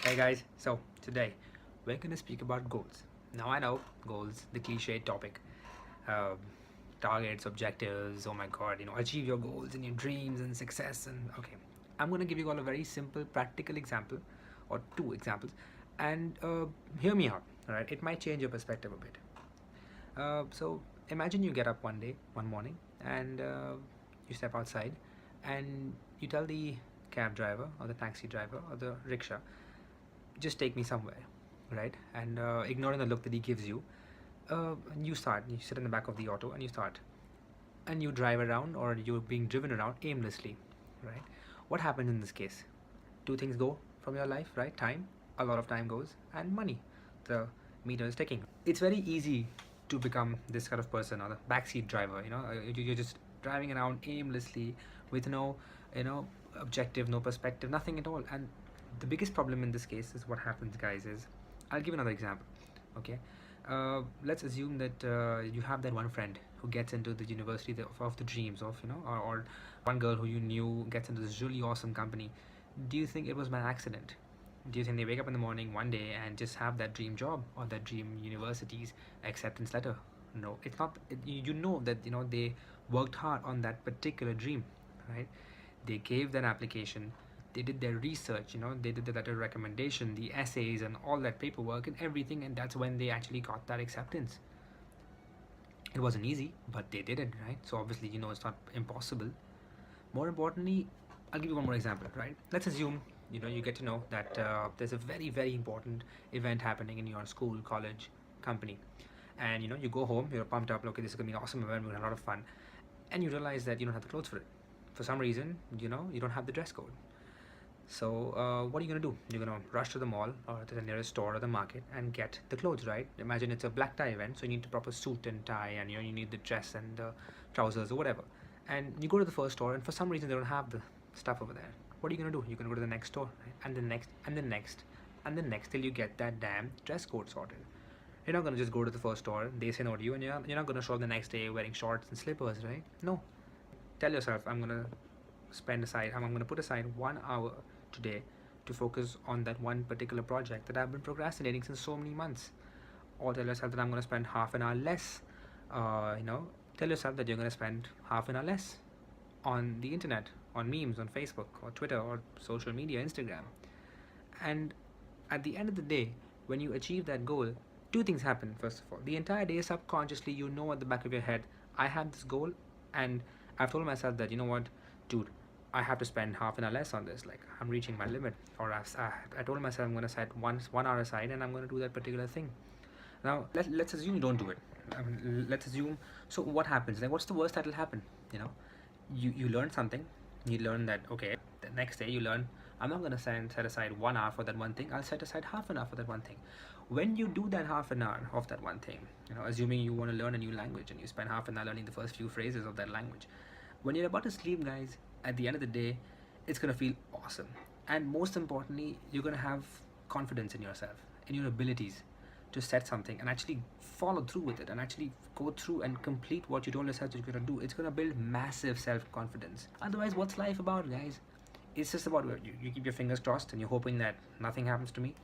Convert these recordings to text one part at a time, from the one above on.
Hey guys, so today we're gonna speak about goals. Now I know goals, the cliche topic, um, targets, objectives. Oh my God, achieve your goals and your dreams and success. And okay, I'm gonna give you all a very simple, practical example, or two examples, and hear me out. All right, it might change your perspective a bit. So imagine you get up one day, one morning, and you step outside, and you tell the cab driver or the taxi driver or the rickshaw, just take me somewhere, right? And ignoring the look that he gives you, you sit in the back of the auto and you start, and you drive around, or you're being driven around aimlessly, right? What happens in this case? Two things go from your life, right? Time, a lot of time goes, and money. The meter is ticking. It's very easy to become this kind of person, or the backseat driver. You're just driving around aimlessly with no, you know, objective, no perspective, nothing at all. And the biggest problem in this case is what happens, guys. Is I'll give another example. Okay, let's assume that you have that one friend who gets into the university of the dreams of, or one girl who you knew gets into this really awesome company. Do you think it was by accident? Do you think they wake up in the morning one day and just have that dream job or that dream university's acceptance letter? No, it's not. You know that they worked hard on that particular dream, right? They gave that application, they did their research, they did the letter recommendation, the essays, and all that paperwork and everything, and that's when they actually got that acceptance. It wasn't easy, but they did it, right? So obviously, it's not impossible. More importantly, I'll give you one more example, right? Let's assume you get to know that there's a very, very important event happening in your school, college, company, and you go home, you're pumped up. Okay, this is gonna be an awesome event, we're gonna have a lot of fun, and you realize that you don't have the clothes for it. For some reason, you don't have the dress code. So what are you gonna do? You're gonna rush to the mall or to the nearest store or the market and get the clothes, right? Imagine it's a black tie event, so you need the proper suit and tie, and you need the dress and the trousers or whatever. And you go to the first store, and for some reason they don't have the stuff over there. What are you gonna do? You're gonna go to the next store, right? And the next, and the next, and the next, till you get that damn dress code sorted. You're not gonna just go to the first store, they say no to you, and you're not gonna show up the next day wearing shorts and slippers, right? No. Tell yourself, I'm gonna put aside 1 hour today to focus on that one particular project that I've been procrastinating since so many months. Or tell yourself that I'm gonna spend half an hour less. Tell yourself that you're gonna spend half an hour less on the internet, on memes, on Facebook or Twitter or social media, Instagram. And at the end of the day, when you achieve that goal, two things happen. First of all, the entire day, subconsciously, at the back of your head, I have this goal, and I've told myself that, what, dude, I have to spend half an hour less on this. Like, I'm reaching my limit. Or I told myself I'm going to set 1 hour aside, and I'm going to do that particular thing. Now, let's assume you don't do it. Let's assume. So what happens? Like, what's the worst that'll happen? You know, you learn something. You learn that, okay, the next day you learn, I'm not going to set aside 1 hour for that one thing. I'll set aside half an hour for that one thing. When you do that half an hour of that one thing, assuming you want to learn a new language and you spend half an hour learning the first few phrases of that language, when you're about to sleep, guys, at the end of the day, it's going to feel awesome. And most importantly, you're going to have confidence in yourself, in your abilities to set something and actually follow through with it, and actually go through and complete what you told yourself that you're going to do. It's going to build massive self-confidence. Otherwise, what's life about, guys? It's just about you keep your fingers crossed and you're hoping that nothing happens to me.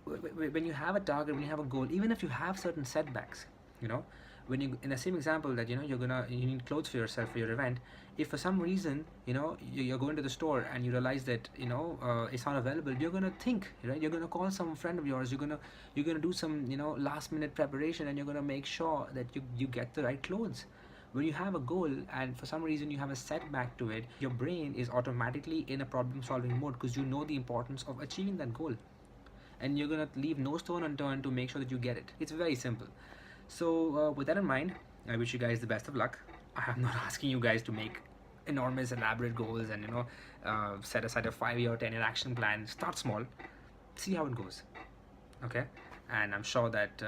When you have a target, when you have a goal, even if you have certain setbacks, you know when you, in the same example, that you need clothes for yourself for your event. If for some reason you're going to the store and you realize that it's not available, you're gonna think, right? You're gonna call some friend of yours, you're gonna do some last minute preparation, and you're gonna make sure that you get the right clothes. When you have a goal and for some reason you have a setback to it, your brain is automatically in a problem solving mode, because you know the importance of achieving that goal, and you're gonna leave no stone unturned to make sure that you get it. It's very simple. So with that in mind, I wish you guys the best of luck. I'm not asking you guys to make enormous elaborate goals and set aside a 5 year or 10 year action plan. Start small, see how it goes, okay? And I'm sure that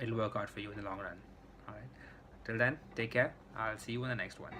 it'll work out for you in the long run. All right, till then, take care. I'll see you in the next one.